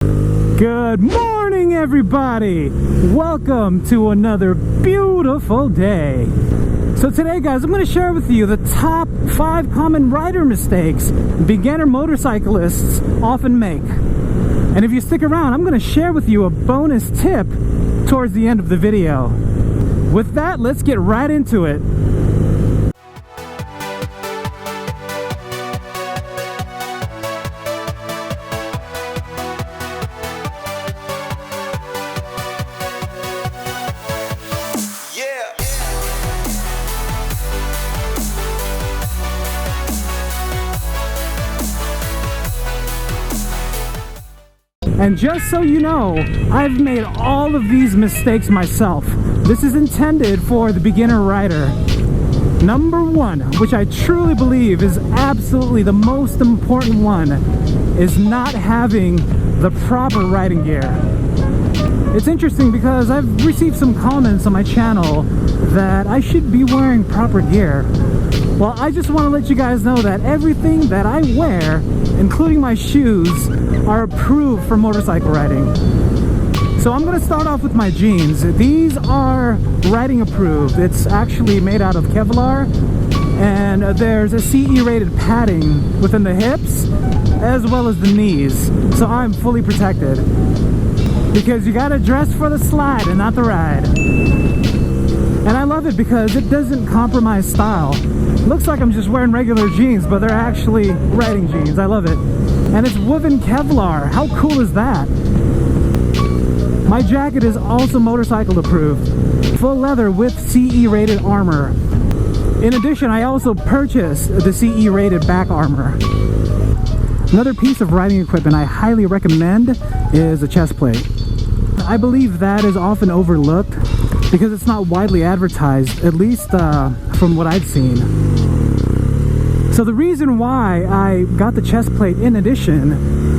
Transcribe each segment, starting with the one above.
Good morning, everybody! Welcome to another beautiful day. So today, guys, I'm going to share with you the top 5 common rider mistakes beginner motorcyclists often make. And if you stick around, I'm going to share with you a bonus tip towards the end of the video. With that, let's get right into it. And just so you know, I've made all of these mistakes myself. This is intended for the beginner rider. Number 1, which I truly believe is absolutely the most important one, is not having the proper riding gear. It's interesting because I've received some comments on my channel that I should be wearing proper gear. Well, I just want to let you guys know that everything that I wear, including my shoes, are approved for motorcycle riding. So I'm going to start off with my jeans. These are riding approved. It's actually made out of Kevlar, and there's a CE rated padding within the hips as well as the knees. So I'm fully protected. Because you got to dress for the slide and not the ride. And I love it because it doesn't compromise style. Looks like I'm just wearing regular jeans, but they're actually riding jeans. I love it. And it's woven Kevlar. How cool is that? My jacket is also motorcycle approved. Full leather with CE rated armor. In addition, I also purchased the CE rated back armor. Another piece of riding equipment I highly recommend is a chest plate. I believe that is often overlooked because it's not widely advertised, at least from what I've seen. So the reason why I got the chest plate in addition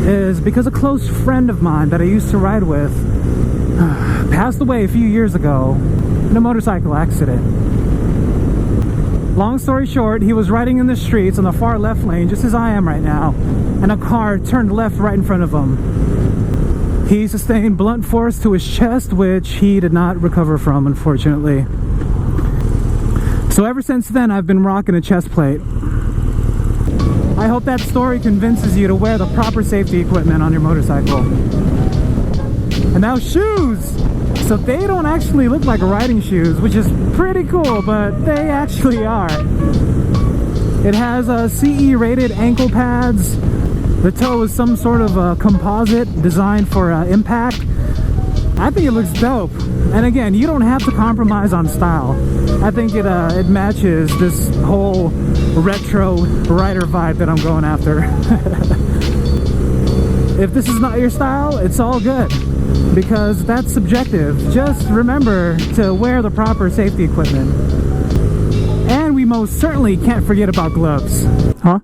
is because a close friend of mine that I used to ride with passed away a few years ago in a motorcycle accident. Long story short, he was riding in the streets on the far left lane, just as I am right now, and a car turned left right in front of him. He sustained blunt force to his chest, which he did not recover from, unfortunately. So ever since then, I've been rocking a chest plate. I hope that story convinces you to wear the proper safety equipment on your motorcycle. And now shoes! So they don't actually look like riding shoes, which is pretty cool, but they actually are. It has CE rated ankle pads. The toe is some sort of a composite designed for impact. I think it looks dope. And again, you don't have to compromise on style. I think it matches this whole retro rider vibe that I'm going after. If this is not your style, it's all good, because that's subjective. Just remember to wear the proper safety equipment. And we most certainly can't forget about gloves. Huh?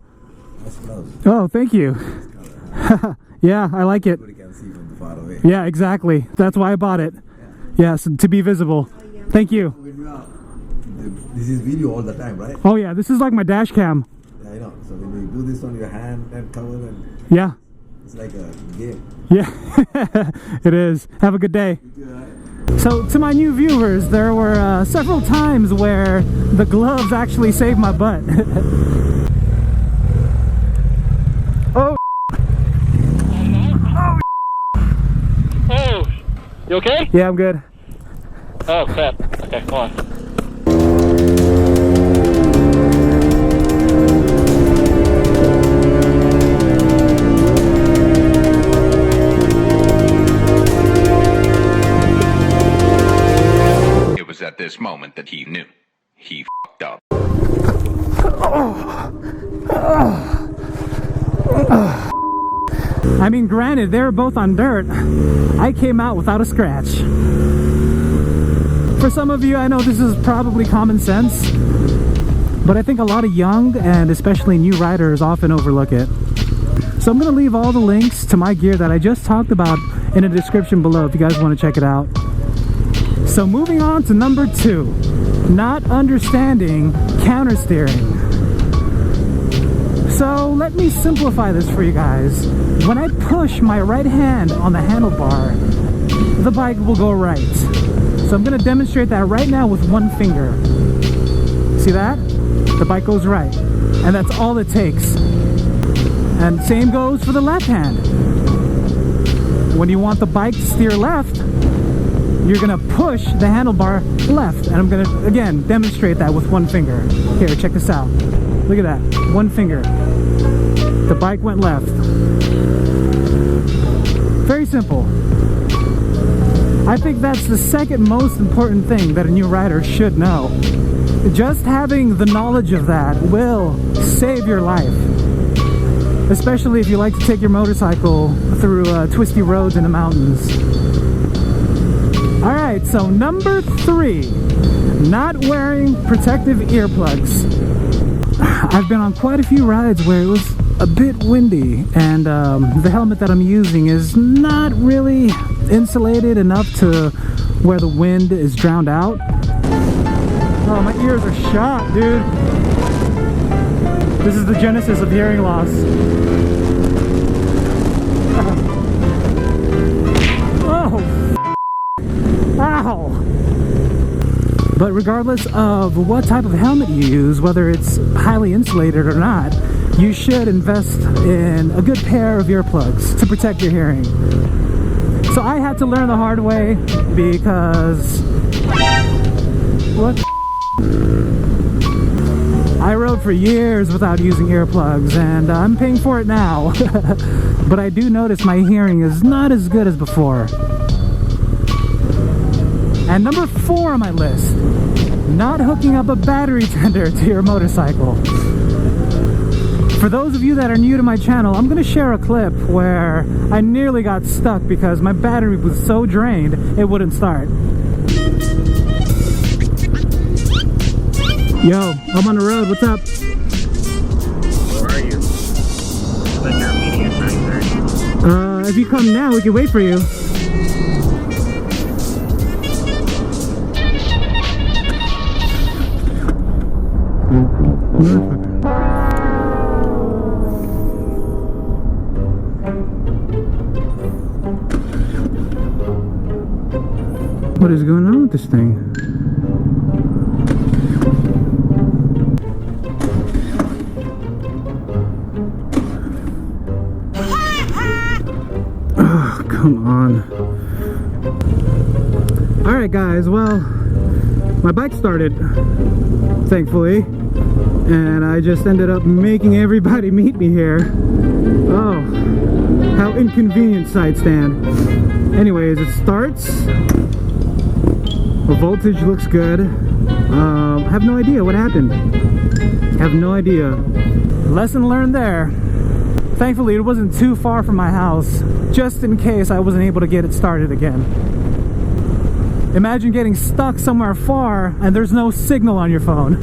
Nice gloves. Oh, thank you. Yeah, I like it. Everybody can see from far away. Yeah, exactly. That's why I bought it. Yes, to be visible. Thank you. This is video all the time, right? Oh yeah, this is like my dash cam. Yeah, I know. So when you do this on your hand and cover, and Yeah. it's like a game. Yeah, it is. Have a good day. So to my new viewers, there were several times where the gloves actually saved my butt. Oh. Oh, you okay? Yeah, I'm good. Oh crap. Okay, come on. It was at this moment that he knew. He f***ed up. I mean, granted, they were both on dirt. I came out without a scratch. For some of you, I know this is probably common sense, but I think a lot of young and especially new riders often overlook it. So I'm going to leave all the links to my gear that I just talked about in the description below if you guys want to check it out. So moving on to number 2, not understanding countersteering. So let me simplify this for you guys. When I push my right hand on the handlebar, the bike will go right. So I'm going to demonstrate that right now with one finger. See that? The bike goes right. And that's all it takes. And same goes for the left hand. When you want the bike to steer left, you're going to push the handlebar left. And I'm going to, again, demonstrate that with one finger. Here, check this out. Look at that. One finger. The bike went left. Very simple. I think that's the second most important thing that a new rider should know. Just having the knowledge of that will save your life. Especially if you like to take your motorcycle through twisty roads in the mountains. Alright, so number 3. Not wearing protective earplugs. I've been on quite a few rides where it was a bit windy, and the helmet that I'm using is not really insulated enough to where the wind is drowned out. Oh, my ears are shot, dude. This is the genesis of hearing loss. Oh, ow. But regardless of what type of helmet you use, whether it's highly insulated or not, you should invest in a good pair of earplugs to protect your hearing. So I had to learn the hard way because... what? I rode for years without using earplugs, and I'm paying for it now. But I do notice my hearing is not as good as before. And number 4 on my list, not hooking up a battery tender to your motorcycle. For those of you that are new to my channel, I'm going to share a clip where I nearly got stuck because my battery was so drained it wouldn't start. Yo, I'm on the road, what's up? Where are you? I thought you were meeting at 9:30. If you come now, we can wait for you. What is going on with this thing? Oh, come on. Alright guys, well, my bike started, thankfully, and I just ended up making everybody meet me here. Oh, how inconvenient, side stand. Anyways, it starts. The voltage looks good. Have no idea what happened. Have no idea. Lesson learned there. Thankfully, it wasn't too far from my house, just in case I wasn't able to get it started again. Imagine getting stuck somewhere far and there's no signal on your phone.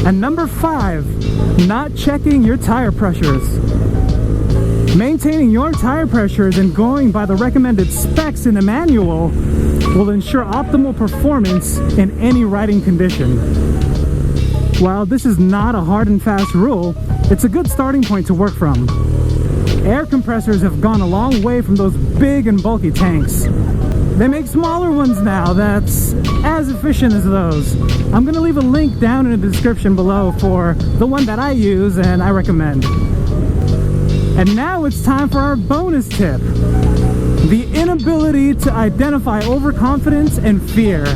And number 5, not checking your tire pressures. Maintaining your tire pressures and going by the recommended specs in the manual will ensure optimal performance in any riding condition. While this is not a hard and fast rule, it's a good starting point to work from. Air compressors have gone a long way from those big and bulky tanks. They make smaller ones now that's as efficient as those. I'm going to leave a link down in the description below for the one that I use and I recommend. And now it's time for our bonus tip. The inability to identify overconfidence and fear.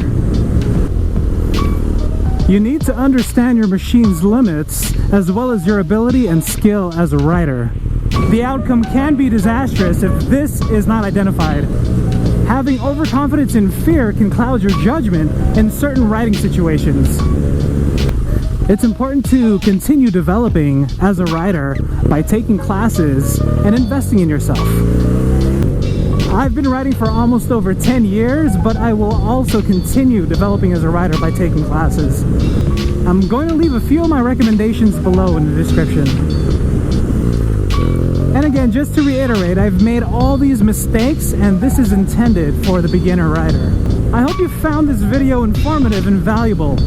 You need to understand your machine's limits as well as your ability and skill as a rider. The outcome can be disastrous if this is not identified. Having overconfidence and fear can cloud your judgment in certain riding situations. It's important to continue developing as a rider by taking classes and investing in yourself. I've been riding for almost over 10 years, but I will also continue developing as a rider by taking classes. I'm going to leave a few of my recommendations below in the description. And again, just to reiterate, I've made all these mistakes and this is intended for the beginner rider. I hope you found this video informative and valuable.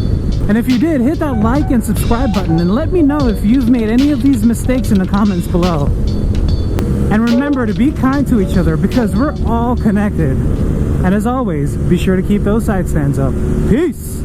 And if you did, hit that like and subscribe button and let me know if you've made any of these mistakes in the comments below. And remember to be kind to each other because we're all connected. And as always, be sure to keep those side stands up. Peace!